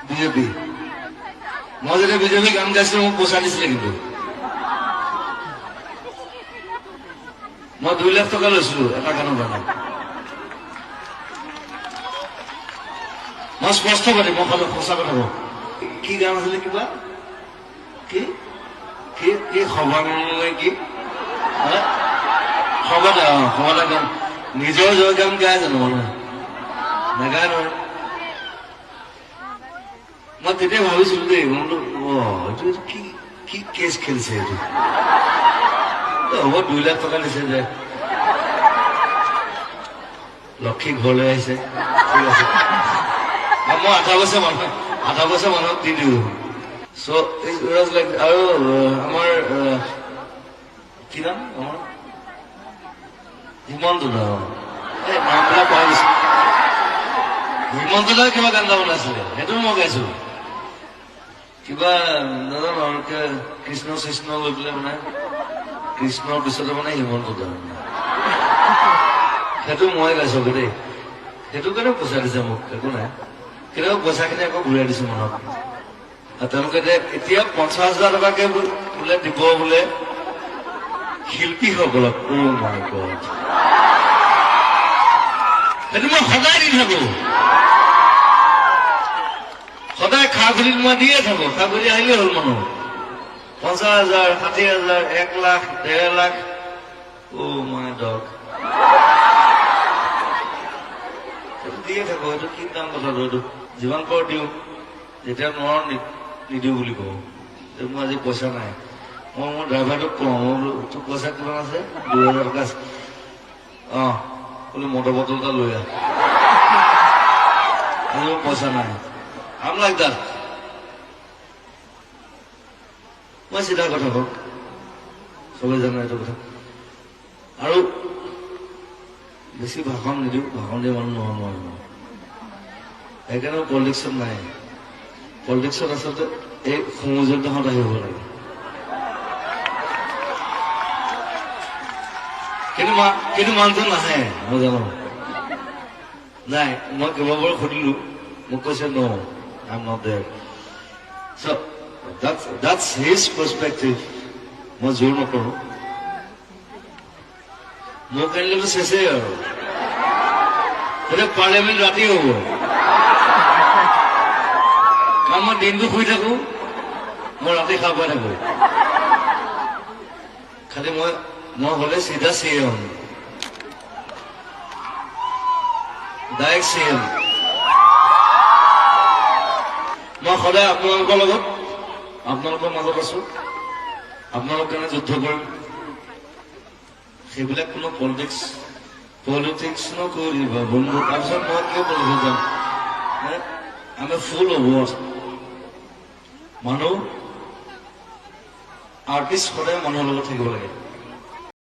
BJP মই যেতিয়া BJP গান গাইছিলো মোক পইচা দিছিলে কিন্তু মই 2 লাখ টকা লৈছিলো এটা গানৰ কাৰণে মই স্পষ্ট কৰি মই ক'লো সঁচা কথা কওঁ কি গান আছিলে কিবা কি কি কি খবৰ কি খবৰ গান নিজৰ জয় গান গাই জানো মানুহে নাগায় নহয় মই তেতিয়া ভাবিছিলো দেই মই বোলো এইটো কি কি কেছ খেলিছে এইটো হ'ব 2 লাখ টকা দিছে যে লক্ষী ঘৰলৈ আহিছে ঠিক আছে মই 18 বছৰ মানুহক দি দিওঁ চ' আৰু আমাৰ কি নাম আমাৰ হিমন্ত দা নামবিলাক পাই গৈছে হিমন্ত দাই কিবা গান গাব নাছিলে সেইটো মই গাইছো কিবা নাজানো আৰু কৃষ্ণ কৃষ্ণ লৈ পেলাই মানে কৃষ্ণৰ পিছতে মানে হিমন্ত দা সেইটো মই গাইছো দেই সেইটো কাৰণে পইচা দিছে মোক একো নাই কেতিয়াবা পইচাখিনি আকৌ ঘূৰাই দিছো মনত তেওঁলোকে এতিয়া 50,000 টকাকে বোলে দিব বোলে শিল্পীসকলক সেইটো মই সদায় দি থাকো সদায় খা খুলি মই দিয়ে থাকো খা খুলি আহিলে হ'ল মানুহ 50,000 60,000 1 লাখ 1.5 লাখ মাই ডগ দিয়ে থাকো এইটো কি দাম কথাটো এইটো যিমান পাৰো দিওঁ যেতিয়া নোৱাৰো নিদিওঁ বুলি কওঁ মোৰ আজি পইচা নাই মই মোৰ ড্ৰাইভাৰটোক কওঁ মই বোলো তোৰ পইচা কিমান আছে 2,000 টকা আছে বোলো মটৰ বটল এটা লৈ আহ আজি মোৰ পইচা নাই I'm like that মই চিধা কথা কওঁ চবেই জানো এইটো কথা আৰু বেছি ভাষণ নিদিওঁ ভাষণ দিয়া মানুহ নহয় মই সেইকাৰণে পলিটিক্সত নাই পলিটিক্সত আচলতে এই সংযোজনহঁত আহিব লাগে কিন্তু মানুহজন নাহে মই জানো নাই মই কেইবাবাৰো সুধিলো মোক কৈছে no I'm not there so that's his perspective মই জোৰ নকৰো মোক আনিলেতো চেচেই আৰু এতিয়া পাৰ্লিয়ামেণ্ট ৰাতি হ'ব কাৰণ মই দিনটো শুই থাকো মই ৰাতি খাব পাই থাকো খালি মই হলে চিধা চিএম ডাইৰেক্ট চিএম মই সদায় আপোনালোকৰ লগত আপোনালোকৰ মাজত আছো আপোনালোকৰ কাৰণে যুদ্ধ কৰিম সেইবিলাক কোনো পলিটিক্স নকৰিবা বন্ধু তাৰপিছত মই কিয় পলিটিক্স যাম আমি ফুল অফ ৱৰ্ড মানুহ আৰ্টিষ্ট সদায় মানুহৰ লগত থাকিব লাগে